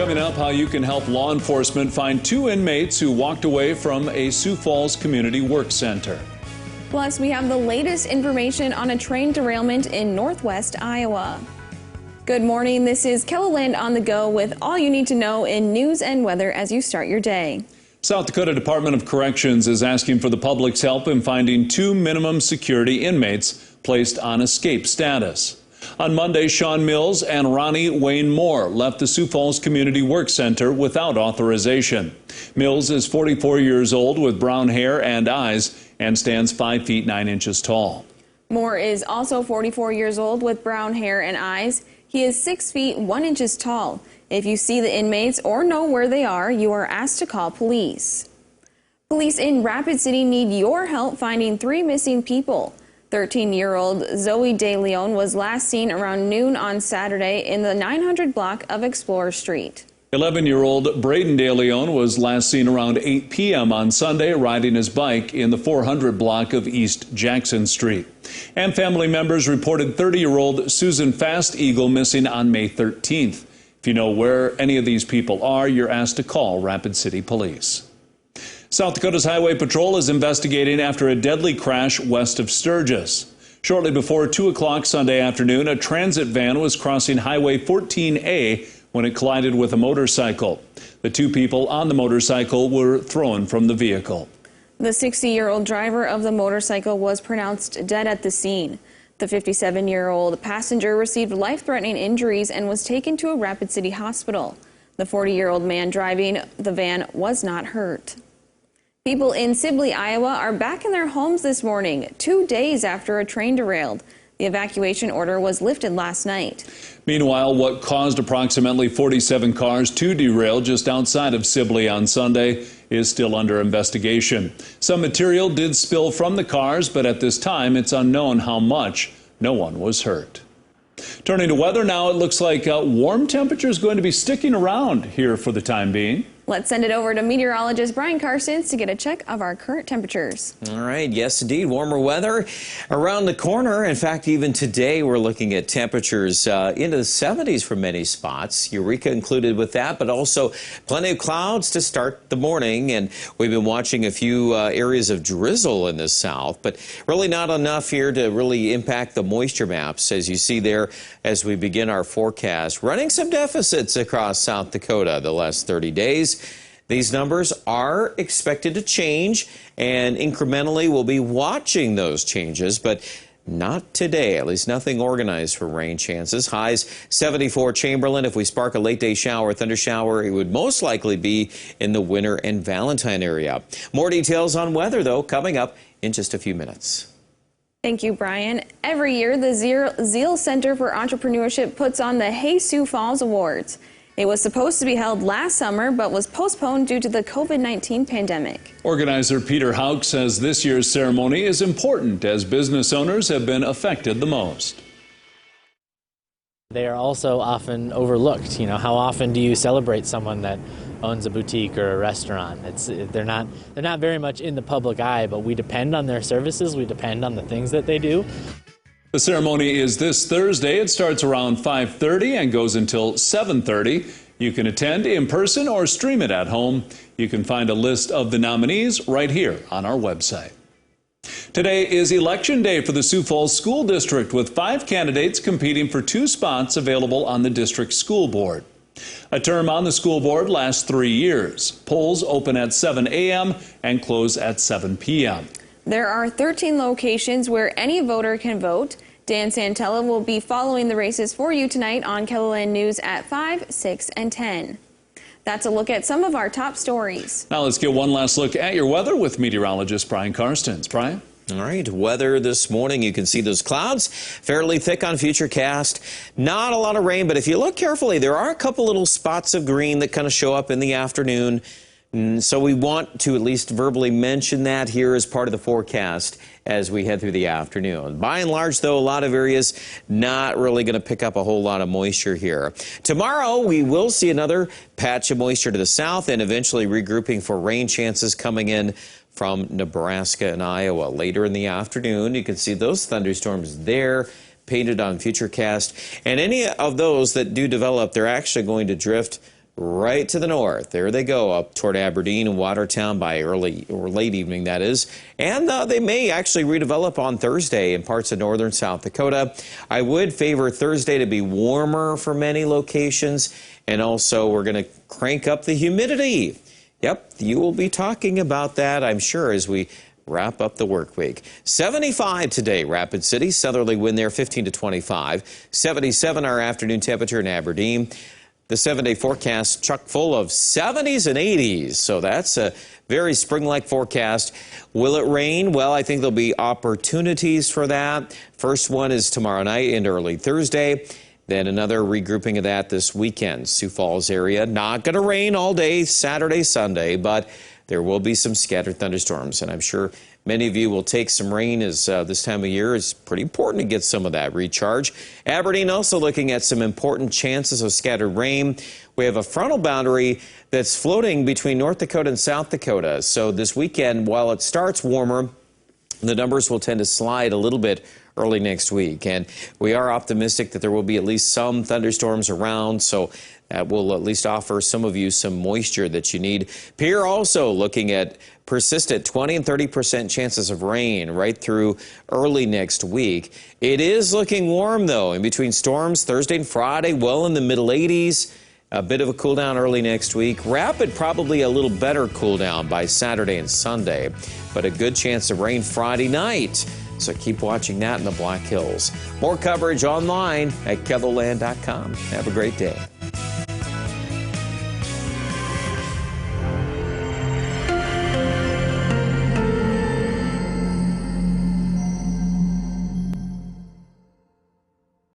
Coming up, how you can help law enforcement find 2 inmates who walked away from a Sioux Falls Community Work Center. Plus, we have the latest information on a train derailment in northwest Iowa. Good morning. This is KELOLAND on the go with all you need to know in news and weather as you start your day. South Dakota Department of Corrections is asking for the public's help in finding 2 minimum security inmates placed on escape status. On Monday, Sean Mills and Ronnie Wayne Moore left the Sioux Falls Community Work Center without authorization. Mills is 44 years old with brown hair and eyes and stands 5 feet 9 inches tall. Moore is also 44 years old with brown hair and eyes. He is 6 feet 1 inches tall. If you see the inmates or know where they are, you are asked to call police. Police in Rapid City need your help finding 3 missing people. 13-year-old Zoe De Leon was last seen around noon on Saturday in the 900 block of Explorer Street. 11-year-old Braden De Leon was last seen around 8 p.m. on Sunday riding his bike in the 400 block of East Jackson Street. And family members reported 30-year-old Susan Fast Eagle missing on May 13th. If you know where any of these people are, you're asked to call Rapid City Police. South Dakota's Highway Patrol is investigating after a deadly crash west of Sturgis. Shortly before 2 o'clock Sunday afternoon, a transit van was crossing Highway 14A when it collided with a motorcycle. The 2 people on the motorcycle were thrown from the vehicle. The 60-year-old driver of the motorcycle was pronounced dead at the scene. The 57-year-old passenger received life-threatening injuries and was taken to a Rapid City hospital. The 40-year-old man driving the van was not hurt. People in Sibley, Iowa are back in their homes this morning, 2 days after a train derailed. The evacuation order was lifted last night. Meanwhile, what caused approximately 47 cars to derail just outside of Sibley on Sunday is still under investigation. Some material did spill from the cars, but at this time it's unknown how much. No one was hurt. Turning to weather now, it looks like warm temperatures going to be sticking around here for the time being. Let's send it over to meteorologist Brian Carstens to get a check of our current temperatures. All right. Yes, indeed. Warmer weather around the corner. In fact, even today we're looking at temperatures into the 70s for many spots. Eureka included with that, but also plenty of clouds to start the morning. And we've been watching a few areas of drizzle in the south, but really not enough here to really impact the moisture maps, as you see there as we begin our forecast. Running some deficits across South Dakota the last 30 days. These numbers are expected to change, and incrementally we'll be watching those changes, but not today, at least nothing organized for rain chances. Highs 74 Chamberlain. If we spark a late day shower, thunder shower, it would most likely be in the Winter and Valentine area. More details on weather, though, coming up in just a few minutes. Thank you, Brian. Every year, the Zeal Center for Entrepreneurship puts on the Hey Sioux Falls Awards. It was supposed to be held last summer, but was postponed due to the COVID-19 pandemic. Organizer Peter Hauk says this year's ceremony is important as business owners have been affected the most. They are also often overlooked. You know, how often do you celebrate someone that owns a boutique or a restaurant? They're not very much in the public eye, but we depend on their services. We depend on the things that they do. The ceremony is this Thursday. It starts around 5:30 and goes until 7:30. You can attend in person or stream it at home. You can find a list of the nominees right here on our website. Today is Election Day for the Sioux Falls School District, with 5 candidates competing for 2 spots available on the district school board. A term on the school board lasts 3 years. Polls open at 7 a.m. and close at 7 p.m. There are 13 locations where any voter can vote. Dan Santella will be following the races for you tonight on KELOLAND News at 5, 6, and 10. That's a look at some of our top stories. Now let's get one last look at your weather with meteorologist Brian Carstens. Brian? All right, weather this morning, you can see those clouds fairly thick on Futurecast. Not a lot of rain, but if you look carefully, there are a couple little spots of green that kind of show up in the afternoon. So we want to at least verbally mention that here as part of the forecast as we head through the afternoon. By and large, though, a lot of areas not really going to pick up a whole lot of moisture here. Tomorrow, we will see another patch of moisture to the south and eventually regrouping for rain chances coming in from Nebraska and Iowa. Later in the afternoon, you can see those thunderstorms there painted on Futurecast. And any of those that do develop, they're actually going to drift right to the north. There they go, up toward Aberdeen and Watertown by early or late evening, that is. And they may actually redevelop on Thursday in parts of northern South Dakota. I would favor Thursday to be warmer for many locations. And also, we're going to crank up the humidity. Yep, you will be talking about that, I'm sure, as we wrap up the work week. 75 today, Rapid City. Southerly wind there, 15 to 25. 77 our afternoon temperature in Aberdeen. The 7-day forecast chock full of 70s and 80s. So that's a very spring-like forecast. Will it rain? Well, I think there'll be opportunities for that. First one is tomorrow night into early Thursday. Then another regrouping of that this weekend. Sioux Falls area. Not going to rain all day Saturday, Sunday, but there will be some scattered thunderstorms, and I'm sure many of you will take some rain as this time of year is pretty important to get some of that recharge. Aberdeen also looking at some important chances of scattered rain. We have a frontal boundary that's floating between North Dakota and South Dakota. So this weekend, while it starts warmer, the numbers will tend to slide a little bit early next week. And we are optimistic that there will be at least some thunderstorms around, so that will at least offer some of you some moisture that you need. Pierre also looking at persistent 20 and 30% chances of rain right through early next week. It is looking warm, though, in between storms Thursday and Friday, well in the middle 80s. A bit of a cool down early next week. Rapid, probably a little better cool down by Saturday and Sunday, but a good chance of rain Friday night. So keep watching that in the Black Hills. More coverage online at KELOLAND.com. Have a great day.